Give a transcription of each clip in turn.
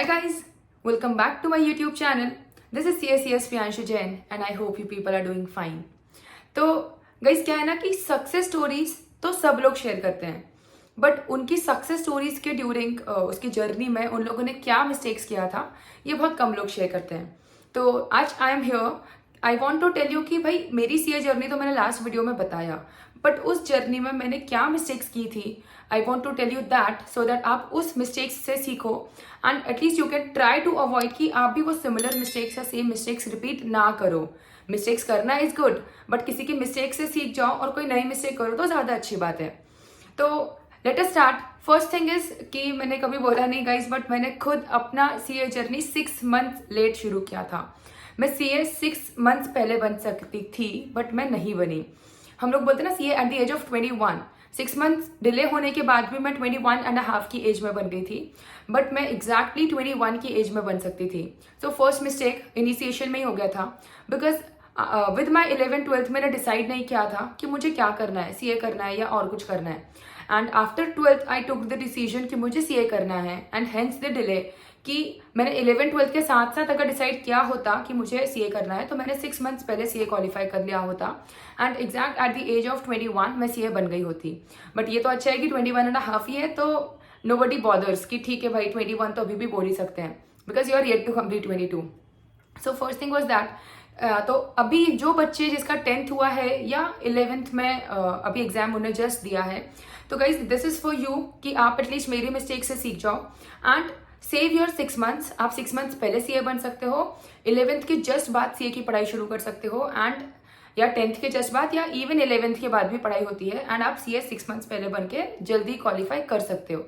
Hi guys, welcome back to my YouTube channel. This is CSCS Priyanshu Jain and I hope you people are doing fine. तो guys क्या है ना कि success stories तो सब लोग शेयर करते हैं, बट उनकी सक्सेस स्टोरीज के ड्यूरिंग उसकी जर्नी में उन लोगों ने क्या मिस्टेक्स किया था ये बहुत कम लोग शेयर करते हैं. तो आज I am here, I want to tell you कि भाई मेरी सीए जर्नी तो मैंने लास्ट वीडियो में बताया, बट उस जर्नी में मैंने क्या मिस्टेक्स की थी I want to tell you that so that आप उस मिस्टेक्स से सीखो and at least you can try to avoid कि आप भी वो सिमिलर मिस्टेक्स या सेम मिस्टेक्स रिपीट ना करो. मिस्टेक्स करना इज गुड, बट किसी की मिस्टेक से सीख जाओ और कोई नई मिस्टेक करो तो ज़्यादा अच्छी बात है. तो let us start. First thing is कि मैंने कभी बोला नहीं गाइज, बट मैंने खुद अपना सीए जर्नी 6 मंथ्स लेट शुरू किया था. मैं सीए 6 मंथ्स पहले बन सकती थी बट मैं नहीं बनी. हम लोग बोलते ना CA at the age of 21. 6 months delay होने के बाद भी मैं 21.5 की एज में बन गई थी, बट मैं एग्जैक्टली 21 की एज में बन सकती थी. तो फर्स्ट मिस्टेक इनिशिएशन में ही हो गया था, बिकॉज विद माई 11th-12th मैंने डिसाइड नहीं किया था कि मुझे क्या करना है, सीए करना है या और कुछ करना है. And after 12th I took the decision कि मुझे सीए करना है एंड हेंस द डिले. कि मैंने 11th-12th के साथ साथ अगर डिसाइड किया होता कि मुझे सीए करना है तो मैंने 6 मंथ्स पहले सीए क्वालिफाई कर लिया होता and exact at the age of 21 मैं सीए बन गई होती. बट ये तो अच्छा है कि 21.5 ही है, तो नोबडी बॉदर्स कि ठीक है भाई 21 तो अभी भी बोल ही सकते हैं, because you are yet to complete 22. So first thing was that. तो अभी जो बच्चे जिसका 10th हुआ है या 11th में अभी एग्जाम उन्हें जस्ट दिया है, तो guys this is for you कि आप एटलीस्ट मेरी मिस्टेक से सीख जाओ एंड सेव योर 6 मंथ्स. आप 6 मंथ्स पहले सीए बन सकते हो, 11th के जस्ट बाद सीए की पढ़ाई शुरू कर सकते हो एंड या 10th के जस्ट बाद या इवन 11th के बाद भी पढ़ाई होती है एंड आप सीए 6 मंथ्स पहले बन के जल्दी क्वालिफाई कर सकते हो.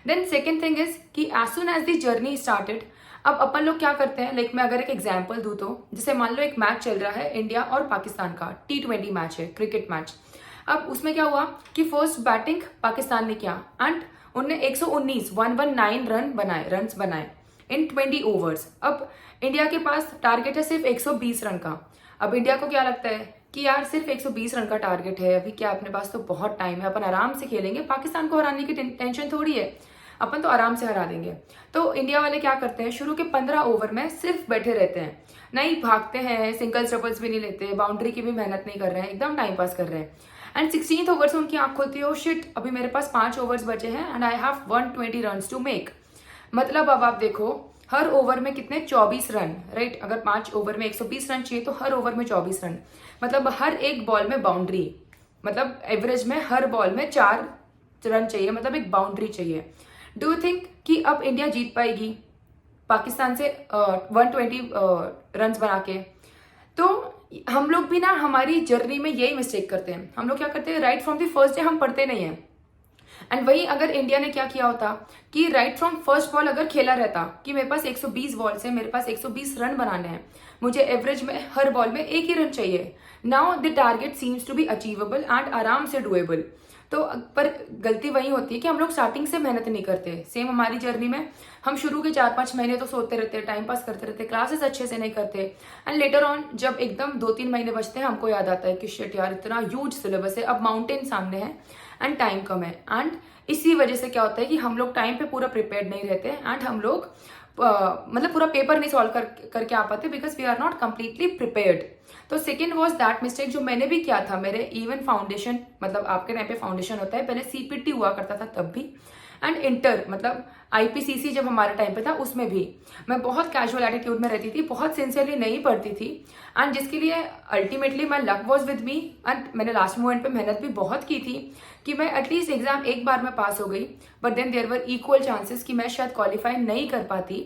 देन सेकेंड थिंग इज कि as soon as the journey started, अब अपन लोग क्या करते हैं, लाइक मैं अगर एक एग्जाम्पल दूं तो जैसे मान लो एक मैच चल रहा है इंडिया और पाकिस्तान का, T20 मैच है, क्रिकेट मैच. अब उसमें क्या हुआ कि फर्स्ट बैटिंग पाकिस्तान ने किया एंड उनने 119 रन्स बनाए इन 20 ओवर्स. अब इंडिया के पास टारगेट है सिर्फ 120 रन का. अब इंडिया को क्या लगता है कि यार सिर्फ 120 रन का टारगेट है, अभी क्या अपने पास तो बहुत टाइम है, अपन आराम से खेलेंगे, पाकिस्तान को हराने की टेंशन थोड़ी है, अपन तो आराम से हरा देंगे. तो इंडिया वाले क्या करते हैं, शुरू के 15 ओवर में सिर्फ बैठे रहते हैं, नहीं भागते हैं, सिंगल्स डबल्स भी नहीं लेते, बाउंड्री की भी मेहनत नहीं कर रहे हैं, एकदम टाइम पास कर रहे हैं. एंड 16th ओवर से उनकी आंख खुलती है, ओ शिट अभी मेरे पास 5 ओवर्स बचे हैं and I have 120 runs to make. मतलब अब आप देखो हर ओवर में कितने 24 रन, राइट. अगर 5 ओवर में 120 रन चाहिए तो हर ओवर में 24 रन, मतलब हर एक बॉल में बाउंड्री, मतलब एवरेज में हर बॉल में 4 रन चाहिए, मतलब एक बाउंड्री चाहिए. डू यू थिंक कि अब इंडिया जीत पाएगी पाकिस्तान से 120 रन्स बना के? तो हम लोग भी ना हमारी जर्नी में यही मिस्टेक करते हैं. हम लोग क्या करते हैं, right from the first day हम पढ़ते नहीं हैं. एंड वही अगर इंडिया ने क्या किया होता कि राइट फ्रॉम फर्स्ट बॉल अगर खेला रहता कि मेरे पास 120 बॉल से मेरे पास 120 रन बनाने हैं, मुझे एवरेज में हर बॉल में 1 ही रन चाहिए. Now the target seems to be achievable and आराम से डुएबल. तो पर गलती वही होती है कि हम लोग स्टार्टिंग से मेहनत नहीं करते. सेम हमारी जर्नी में हम शुरू के 4-5 महीने तो सोते रहते, टाइम पास करते रहते, क्लासेस अच्छे से नहीं करते एंड लेटर ऑन जब एकदम 2-3 महीने बचते हैं हमको याद आता है कि शिट यार इतना ह्यूज सिलेबस है, अब माउंटेन सामने है एंड टाइम कम है. एंड इसी वजह से क्या होता है कि हम लोग टाइम पे पूरा प्रिपेयर्ड नहीं रहते एंड हम लोग मतलब पूरा पेपर नहीं सॉल्व करके आ पाते because we are not completely prepared. तो सेकेंड वॉज दैट मिस्टेक जो मैंने भी किया था. मेरे इवन फाउंडेशन, मतलब आपके टाइम पे फाउंडेशन होता है, पहले सीपीटी हुआ करता था तब भी, एंड इंटर मतलब आईपीसीसी जब हमारे टाइम पे था उसमें भी मैं बहुत कैजुअल एटीट्यूड में रहती थी, बहुत सिंसियरली नहीं पढ़ती थी एंड जिसके लिए ultimately my luck was with me and मैंने लास्ट मोमेंट पे मेहनत भी बहुत की थी कि मैं एटलीस्ट एग्जाम एक बार में पास हो गई. But then there were equal chances कि मैं शायद क्वालिफाई नहीं कर पाती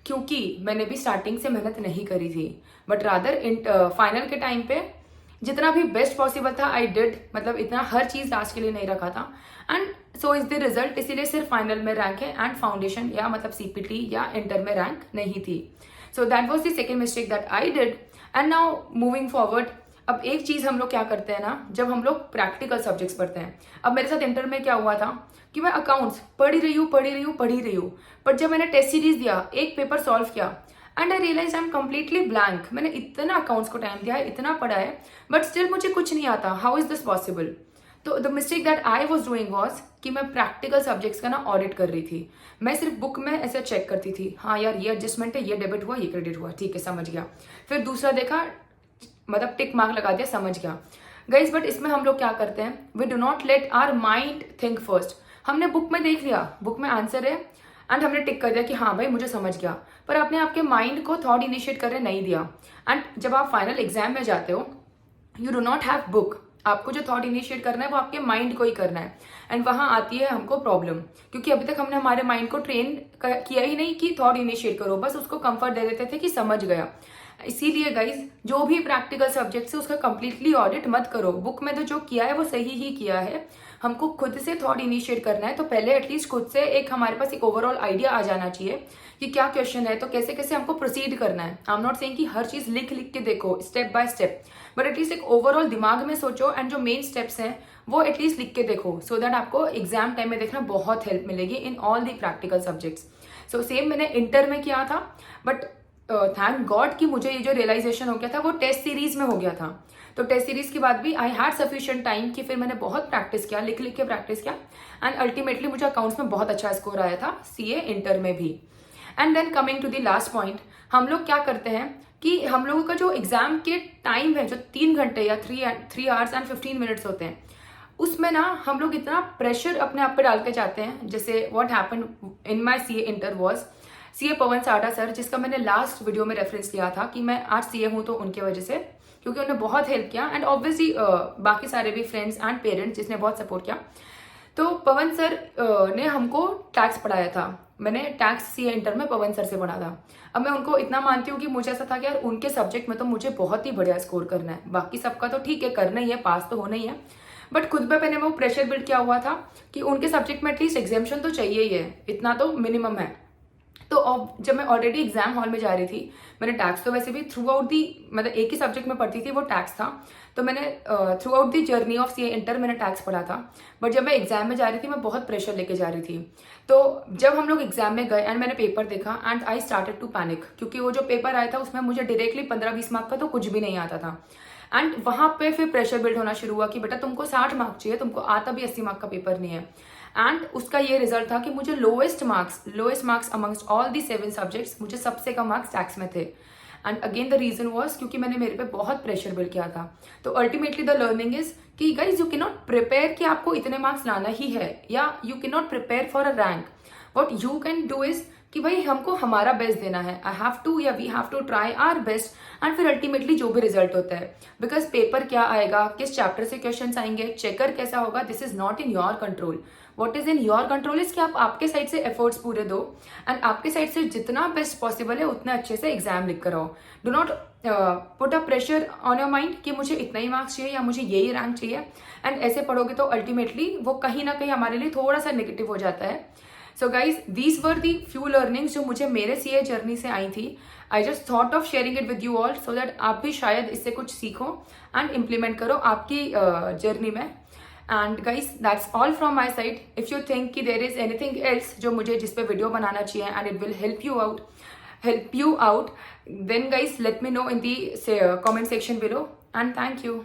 क्योंकि मैंने भी स्टार्टिंग से मेहनत नहीं करी थी. बट रादर फाइनल के टाइम पे जितना भी बेस्ट पॉसिबल था आई डिड, मतलब इतना हर चीज लास्ट के लिए नहीं रखा था and so is the result. इसीलिए सिर्फ फाइनल में रैंक है एंड फाउंडेशन या मतलब सीपीटी या इंटर में रैंक नहीं थी. So that was the second mistake that I did. And now moving forward, अब एक चीज हम लोग क्या करते हैं ना, जब हम लोग प्रैक्टिकल सब्जेक्ट्स पढ़ते हैं. अब मेरे साथ इंटर में क्या हुआ था कि मैं अकाउंट्स पढ़ ही रही हूँ, बट जब मैंने टेस्ट सीरीज दिया, एक पेपर सॉल्व किया and I realise I am completely blank. मैंने इतना अकाउंट्स को टाइम दिया है, इतना पढ़ा है, बट स्टिल मुझे कुछ नहीं आता. How is this possible? तो the mistake that I was doing was कि मैं प्रैक्टिकल सब्जेक्ट्स का ना ऑडिट कर रही थी। मैं सिर्फ बुक में ऐसे चेक करती थी, हाँ यार ये एडजस्टमेंट है, ये डेबिट हुआ, ये क्रेडिट हुआ, ठीक है समझ गया। फिर दूसरा देखा, मतलब टिक मार्क लगा दिया, समझ गया। गाइज बट इसमें हम लोग क्या करते हैं, we do not let our mind think first. हमने बुक में देख लिया, बुक में आंसर है एंड हमने टिक कर दिया कि हाँ भाई मुझे समझ गया, पर आपने आपके माइंड को थॉट इनिशिएट करने नहीं दिया। एंड जब आप फाइनल एग्जाम में जाते हो, you do not have book, आपको जो थॉट इनिशिएट करना है वो आपके माइंड को ही करना है। एंड वहां आती है हमको प्रॉब्लम, क्योंकि अभी तक हमने हमारे माइंड को ट्रेन किया ही नहीं कि थॉट इनिशिएट करो, बस उसको कंफर्ट दे देते थे कि समझ गया। इसीलिए गाइज जो भी प्रैक्टिकल सब्जेक्ट है उसका कंप्लीटली ऑडिट मत करो। बुक में तो जो किया है वो सही ही किया है, हमको खुद से थॉट इनिशिएट करना है। तो पहले एटलीस्ट खुद से एक हमारे पास एक ओवरऑल आइडिया आ जाना चाहिए कि क्या क्वेश्चन है, तो कैसे कैसे हमको प्रोसीड करना है। आई एम नॉट सेइंग कि हर चीज लिख लिख के देखो step by step, but at least एक ओवरऑल दिमाग में सोचो एंड जो मेन स्टेप्स हैं वो एटलीस्ट लिख के देखो, सो दैट आपको एग्जाम टाइम में देखना बहुत हेल्प मिलेगी in all the practical subjects. So same मैंने इंटर में किया था, बट थैंक गॉड कि मुझे ये जो रियलाइजेशन हो गया था वो टेस्ट सीरीज में हो गया था। तो टेस्ट सीरीज के बाद भी आई हैड सफिशिएंट टाइम कि फिर मैंने बहुत प्रैक्टिस किया, लिख लिख के प्रैक्टिस किया एंड अल्टीमेटली मुझे अकाउंट्स में बहुत अच्छा स्कोर आया था, सीए इंटर में भी। And then coming to the last point, हम लोग क्या करते हैं कि हम लोगों का जो एग्जाम के टाइम है, जो 3 घंटे या 3 hours and 15 minutes होते हैं, उसमें ना हम लोग इतना प्रेशर अपने आप पे डाल के जाते हैं। जैसे what happened in my CA inter was, CA Pawan Sada sir, जिसका मैंने लास्ट वीडियो में रेफरेंस लिया था कि मैं आज सीए हूं तो उनके वजह से, क्योंकि उन्होंने बहुत हेल्प किया एंड ऑब्वियसली बाकी सारे भी फ्रेंड्स एंड पेरेंट्स जिसने बहुत सपोर्ट किया। तो पवन सर ने हमको टैक्स पढ़ाया था, मैंने टैक्स सीए इंटर में पवन सर से पढ़ा था। अब मैं उनको इतना मानती हूँ कि मुझे ऐसा था कि यार उनके सब्जेक्ट में तो मुझे बहुत ही बढ़िया स्कोर करना है, बाकी सबका तो ठीक है करना ही है, पास तो होना ही है, बट खुद पे मैंने वो प्रेशर बिल्ड किया हुआ था कि उनके सब्जेक्ट में एटलीस्ट एग्जामेशन तो चाहिए ही है, इतना तो मिनिमम है। तो अब जब मैं ऑलरेडी एग्जाम हॉल में जा रही थी, मैंने टैक्स तो वैसे भी थ्रू आउट दी, मतलब एक ही सब्जेक्ट में पढ़ती थी वो टैक्स था, तो मैंने through out the journey of CA inter मैंने टैक्स पढ़ा था। बट जब मैं एग्जाम में जा रही थी मैं बहुत प्रेशर लेके जा रही थी। तो जब हम लोग एग्जाम में गए एंड मैंने पेपर देखा and I started to panic, क्योंकि वो जो पेपर आया था उसमें मुझे डायरेक्टली 15-20 मार्क का तो कुछ भी नहीं आता था। एंड वहां पे फिर प्रेशर बिल्ड होना शुरू हुआ कि बेटा तुमको 60 मार्क चाहिए, तुमको आता भी 80 मार्क का पेपर नहीं है। एंड उसका ये रिजल्ट था कि मुझे lowest marks amongst all the 7 subjects, मुझे सबसे कम मार्क्स टैक्स में थे। And again the reason was क्योंकि मैंने मेरे पे बहुत प्रेशर बिल्ड किया था। तो अल्टीमेटली द लर्निंग इज कि guys you can not prepare कि आपको इतने मार्क्स लाना ही है, या you can not prepare for a rank. What you can do is कि भाई हमको हमारा बेस्ट देना है, आई हैव टू या we have to try our best, and फिर अल्टीमेटली जो भी रिजल्ट होता है, बिकॉज पेपर क्या आएगा, किस चैप्टर से क्वेश्चंस आएंगे, चेकर कैसा होगा, this is not in your control. What is in your control is कि आप आपके साइड से एफर्ट्स पूरे दो एंड आपके साइड से जितना बेस्ट पॉसिबल है उतना अच्छे से एग्जाम लिख कर आओ। Do not put a pressure on your mind कि मुझे इतना ही मार्क्स चाहिए या मुझे यही रैंक चाहिए, एंड ऐसे पढ़ोगे तो अल्टीमेटली वो कहीं ना कहीं हमारे लिए थोड़ा सा नेगेटिव हो जाता है। So guys these were the few learnings जो मुझे मेरे सीए जर्नी से आई थी। I just thought of sharing it with you all so that आप भी शायद इससे कुछ सीखो एंड इम्प्लीमेंट करो आपकी जर्नी में। And guys that's all from my side. If you think कि देर इज एनीथिंग एल्स जो मुझे जिस पे वीडियो बनाना चाहिए and it will help you out, then guys let me know in the comment section below, and thank you.